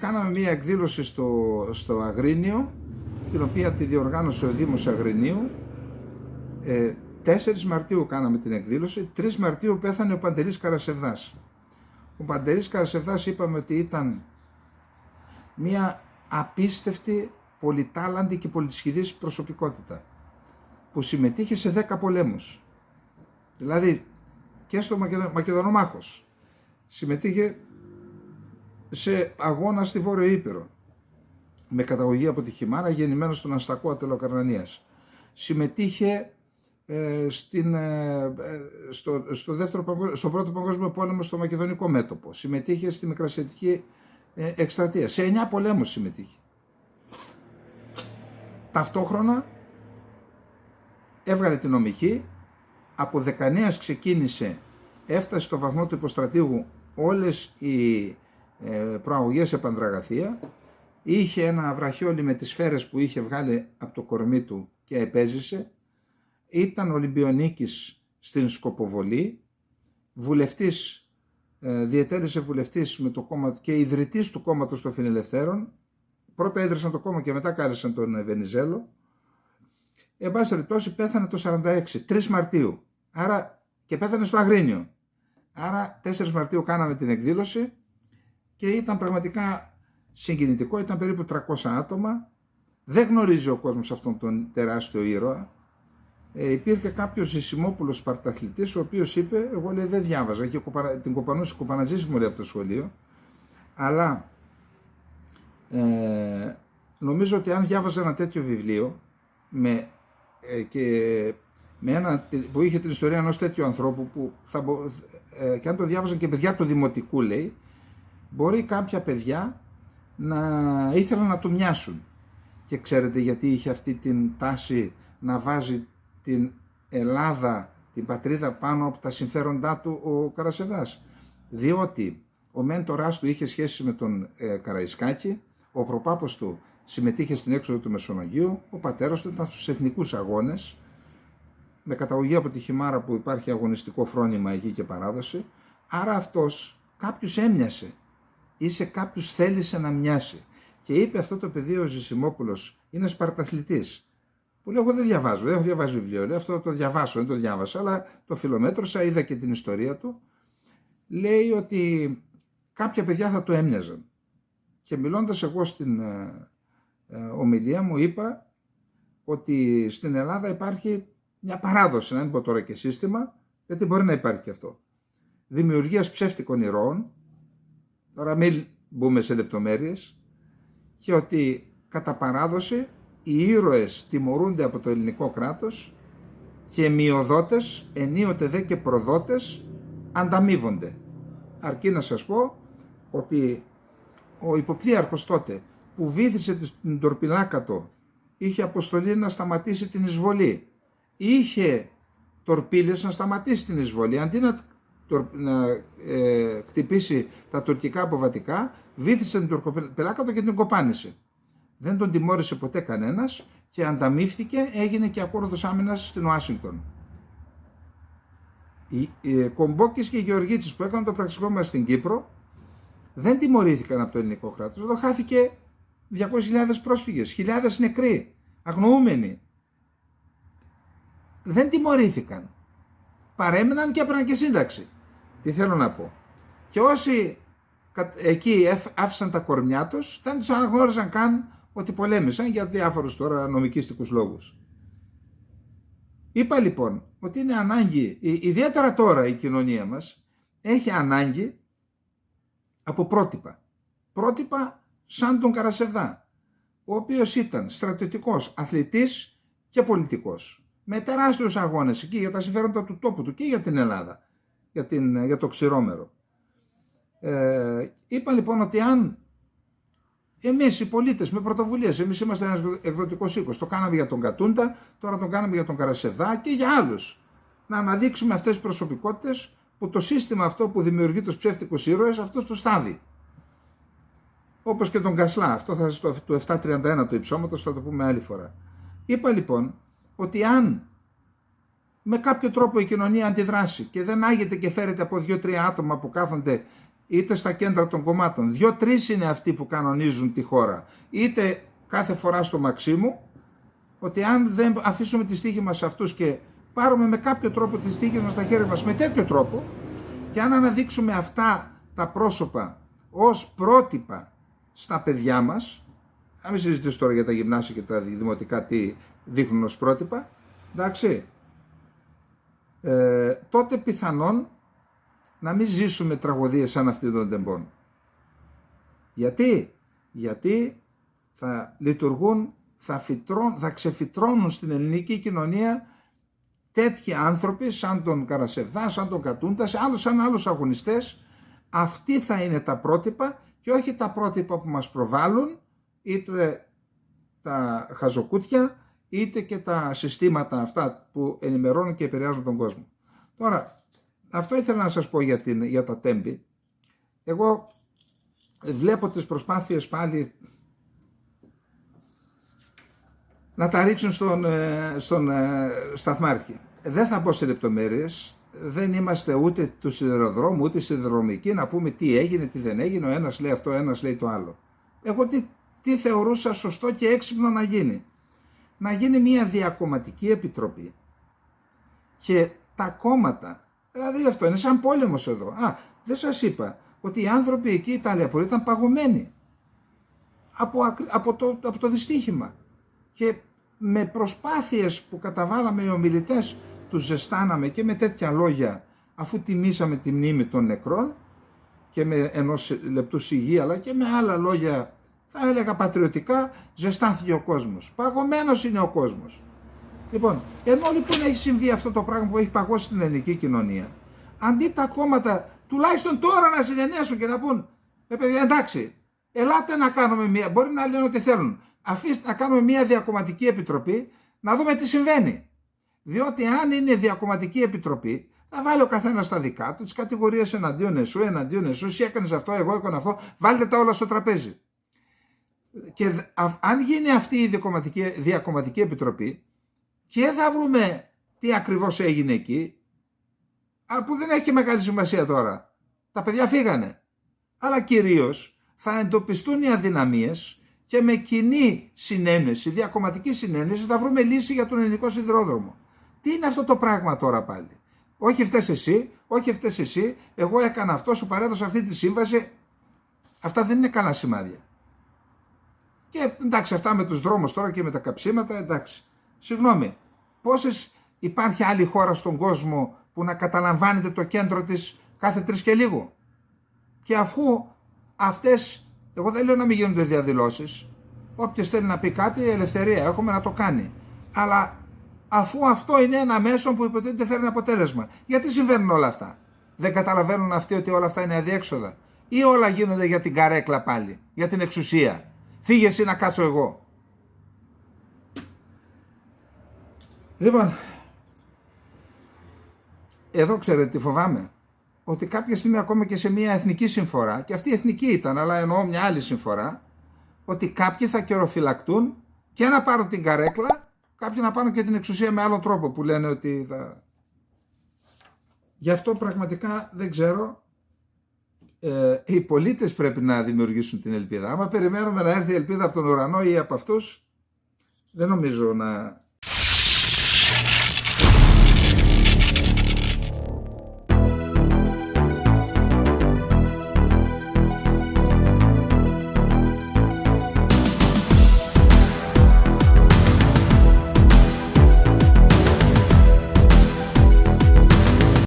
κάναμε μία εκδήλωση στο Αγρίνιο, την οποία τη διοργάνωσε ο Δήμος Αγρινίου. 4 Μαρτίου κάναμε την εκδήλωση, 3 Μαρτίου πέθανε ο Παντελής Καρασεβδάς. Ο Παντελής Καρασεβδάς είπαμε ότι ήταν μία απίστευτη, πολυτάλαντη και πολυσχηδής προσωπικότητα που συμμετείχε σε 10 πολέμους. Δηλαδή και στο Μακεδονομάχος, συμμετείχε σε αγώνα στη Βόρειο Ήπειρο, με καταγωγή από τη Χιμάρα, γεννημένος στον Αστακό Ατελοκαρνανίας. Συμμετείχε στο Πρώτο Παγκόσμιο Πόλεμο στο Μακεδονικό μέτωπο. Συμμετείχε στη Μικρασιατική εκστρατεία. Σε 9 πολέμους συμμετείχε. Ταυτόχρονα έβγαλε την νομική, από 19 ξεκίνησε, έφτασε στο βαθμό του υποστρατήγου όλες οι προαγωγές σε Πανδραγαθία, είχε ένα βραχιόλι με τις σφαίρες που είχε βγάλει από το κορμί του και επέζησε, ήταν Ολυμπιονίκης στην Σκοποβολή, βουλευτής, διετέλεσε βουλευτής με το κόμμα και ιδρυτής του κόμματος των Φιλελευθέρων. Πρώτα ίδρυσαν το κόμμα και μετά κάλεσαν τον Βενιζέλο. Εν πάση περιπτώσει πέθανε το 46, 3 Μαρτίου, άρα, και πέθανε στο Αγρίνιο. Άρα 4 Μαρτίου κάναμε την εκδήλωση και ήταν πραγματικά συγκινητικό, ήταν περίπου 300 άτομα. Δεν γνωρίζει ο κόσμος αυτόν τον τεράστιο ήρωα. Υπήρχε κάποιος Ζησιμόπουλος Σπαρταθλητής, ο οποίος είπε, εγώ λέει δεν διάβαζα, και την κοπανατζής μου λέει από το σχολείο, αλλά νομίζω ότι αν διάβαζα ένα τέτοιο βιβλίο που είχε την ιστορία ενός τέτοιου ανθρώπου και αν το διάβαζαν και παιδιά του δημοτικού, λέει, μπορεί κάποια παιδιά να ήθελαν να του μοιάσουν. Και ξέρετε γιατί είχε αυτή την τάση να βάζει την Ελλάδα, την πατρίδα, πάνω από τα συμφέροντά του ο Καρασεβδάς? Διότι ο μέντορας του είχε σχέση με τον Καραϊσκάκη, ο προπάπος του συμμετείχε στην έξοδο του Μεσολογγίου, ο πατέρας του ήταν στους εθνικούς αγώνες, με καταγωγή από τη Χιμάρα που υπάρχει αγωνιστικό φρόνημα εκεί και παράδοση, άρα αυτός κάποιους έμοιασε ή σε κάποιους θέλησε να μοιάσει. Και είπε αυτό το παιδί ο Ζησιμόπουλος, είναι Σπαρταθλητής. Που λέω, εγώ δεν διαβάζω, δεν έχω διαβάσει βιβλίο, λέω, αυτό το διαβάσω, δεν το διάβασα, αλλά το φιλομέτρωσα, είδα και την ιστορία του. Λέει ότι κάποια παιδιά θα το έμοιαζαν. Και μιλώντας εγώ στην ομιλία μου είπα ότι στην Ελλάδα υπάρχει μια παράδοση, να μην πω τώρα και σύστημα, γιατί μπορεί να υπάρχει και αυτό, δημιουργίας ψεύτικων ηρώων, τώρα μην μπούμε σε λεπτομέρειες, και ότι κατά παράδοση οι ήρωες τιμωρούνται από το ελληνικό κράτος και οι μειοδότες, ενίοτε δε και προδότες, ανταμείβονται. Αρκεί να σας πω ότι ο υποπλήρχος τότε που βύθισε την Τορπιλάκατο είχε αποστολή να σταματήσει την εισβολή. Είχε τορπίλες να σταματήσει την εισβολή. Αντί να χτυπήσει τα τουρκικά αποβατικά, βύθισε την Τορπιλάκατο και την κοπάνισε. Δεν τον τιμώρησε ποτέ κανένας και ανταμείφθηκε, έγινε και ακόλουθος άμυνας στην Ουάσιγκτον. Οι Κομπόκης και οι Γεωργίτσης που έκαναν το πραξικόπημα στην Κύπρο δεν τιμωρήθηκαν από το ελληνικό κράτος. Εδώ χάθηκε 200.000 πρόσφυγες, χιλιάδες νεκροί, αγνοούμενοι. Δεν τιμωρήθηκαν. Παρέμειναν και έπαιρναν και σύνταξη. Τι θέλω να πω? Και όσοι εκεί άφησαν τα κορμιά τους, δεν τους αναγνώριζαν καν ότι πολέμησαν για διάφορους τώρα νομικίστικους λόγους. Είπα λοιπόν ότι είναι ανάγκη, ιδιαίτερα τώρα η κοινωνία μας, έχει ανάγκη από πρότυπα. Πρότυπα σαν τον Καρασεβδά, ο οποίος ήταν στρατιωτικός, αθλητής και πολιτικός. Με τεράστιους αγώνες εκεί για τα συμφέροντα του τόπου του και για την Ελλάδα, για το Ξηρόμερο. Είπα λοιπόν ότι αν εμείς οι πολίτες με πρωτοβουλίες, εμείς είμαστε ένας εκδοτικός οίκος, το κάναμε για τον Κατούντα, τώρα το κάναμε για τον Καρασεβδά και για άλλους, να αναδείξουμε αυτές τις προσωπικότητες που το σύστημα αυτό που δημιουργεί τους ψεύτικους ήρωες, αυτό το στάδι. Όπως και τον Γκασλά, αυτό θα σας το 731 του υψώματος, θα το πούμε άλλη φορά. Είπα λοιπόν ότι αν με κάποιο τρόπο η κοινωνία αντιδράσει και δεν άγεται και φέρεται από 2-3 άτομα που κάθονται είτε στα κέντρα των κομμάτων. 2-3 είναι αυτοί που κανονίζουν τη χώρα. Είτε κάθε φορά στο Μαξίμου, ότι αν δεν αφήσουμε τη στίχη μας σε αυτούς και πάρουμε με κάποιο τρόπο τη στίχη μας στα χέρια μας με τέτοιο τρόπο, και αν αναδείξουμε αυτά τα πρόσωπα ως πρότυπα στα παιδιά μας, να μην συζητήσω τώρα για τα γυμνάσια και τα δημοτικά τι δείχνουν ως πρότυπα, εντάξει, τότε πιθανόν να μην ζήσουμε τραγωδίες σαν αυτή των τεμπών. Γιατί θα λειτουργούν, θα ξεφυτρώνουν στην ελληνική κοινωνία τέτοιοι άνθρωποι σαν τον Καρασεβδά, σαν τον Κατούντα, σαν άλλους αγωνιστές. Αυτοί θα είναι τα πρότυπα και όχι τα πρότυπα που μας προβάλλουν είτε τα χαζοκούτια είτε και τα συστήματα αυτά που ενημερώνουν και επηρεάζουν τον κόσμο. Τώρα, αυτό ήθελα να σας πω για τα τέμπη. Εγώ βλέπω τις προσπάθειες πάλι να τα ρίξουν στον Σταθμάρχη. Δεν θα μπω σε λεπτομέρειες, δεν είμαστε ούτε του σιδηροδρόμου ούτε σιδηροδρομικοί να πούμε τι έγινε, τι δεν έγινε, ο ένας λέει αυτό, ο ένας λέει το άλλο. Εγώ τι θεωρούσα σωστό και έξυπνο να γίνει. Να γίνει μια διακομματική επιτροπή και τα κόμματα, δηλαδή αυτό είναι σαν πόλεμος εδώ. Δεν σας είπα ότι οι άνθρωποι εκεί, οι ταλαιπωροί ήταν παγωμένοι από το δυστύχημα. Και με προσπάθειες που καταβάλαμε οι ομιλητές τους ζεστάναμε και με τέτοια λόγια, αφού τιμήσαμε τη μνήμη των νεκρών και με ενός λεπτού σιγή, αλλά και με άλλα λόγια, θα έλεγα πατριωτικά, ζεστάθηκε ο κόσμος. Παγωμένος είναι ο κόσμος. Λοιπόν, ενώ λοιπόν έχει συμβεί αυτό το πράγμα που έχει παγώσει την ελληνική κοινωνία, αντί τα κόμματα τουλάχιστον τώρα να συνενέσουν και να πούν παιδιά, εντάξει, ελάτε να κάνουμε μία, μπορεί να λένε ό,τι θέλουν, αφήστε να κάνουμε μία διακομματική επιτροπή να δούμε τι συμβαίνει. Διότι αν είναι διακομματική επιτροπή, θα βάλει ο καθένας τα δικά του, τις κατηγορίες εναντίον εσού, εσύ έκανες αυτό, εγώ έκανα αυτό, βάλτε τα όλα στο τραπέζι. Και αν γίνει αυτή η διακομματική επιτροπή, και θα βρούμε τι ακριβώς έγινε εκεί, που δεν έχει και μεγάλη σημασία τώρα. Τα παιδιά φύγανε. Αλλά κυρίως θα εντοπιστούν οι αδυναμίες και με κοινή συνένεση, διακομματική συνένεση, θα βρούμε λύση για τον ελληνικό σιδηρόδρομο. Τι είναι αυτό το πράγμα τώρα πάλι? Όχι φταίς εσύ, όχι φταίς εσύ, εγώ έκανα αυτό, σου παρέδωσα αυτή τη σύμβαση. Αυτά δεν είναι καλά σημάδια. Και εντάξει, αυτά με τους δρόμους τώρα και με τα καψίματα, εντάξει. Συγγνώμη, πόσες υπάρχει άλλη χώρα στον κόσμο που να καταλαμβάνεται το κέντρο της κάθε 3 και λίγο? Και αφού αυτές, εγώ δεν λέω να μην γίνονται διαδηλώσεις, όποιος θέλει να πει κάτι, ελευθερία έχουμε να το κάνει. Αλλά αφού αυτό είναι ένα μέσο που υποτίθεται φέρνει αποτέλεσμα, γιατί συμβαίνουν όλα αυτά? Δεν καταλαβαίνουν αυτοί ότι όλα αυτά είναι αδιέξοδα? Ή όλα γίνονται για την καρέκλα πάλι, για την εξουσία? Φύγε εσύ να κάτσω εγώ. Λοιπόν, εδώ ξέρετε τι φοβάμαι? Ότι κάποια στιγμή ακόμα και σε μια εθνική συμφορά, και αυτή η εθνική ήταν, αλλά εννοώ μια άλλη συμφορά, ότι κάποιοι θα καιροφυλακτούν και να πάρουν την καρέκλα, κάποιοι να πάρουν και την εξουσία με άλλο τρόπο που λένε ότι θα... Γι' αυτό πραγματικά δεν ξέρω, οι πολίτες πρέπει να δημιουργήσουν την ελπίδα. Άμα περιμένουμε να έρθει η ελπίδα από τον ουρανό ή από αυτούς, δεν νομίζω να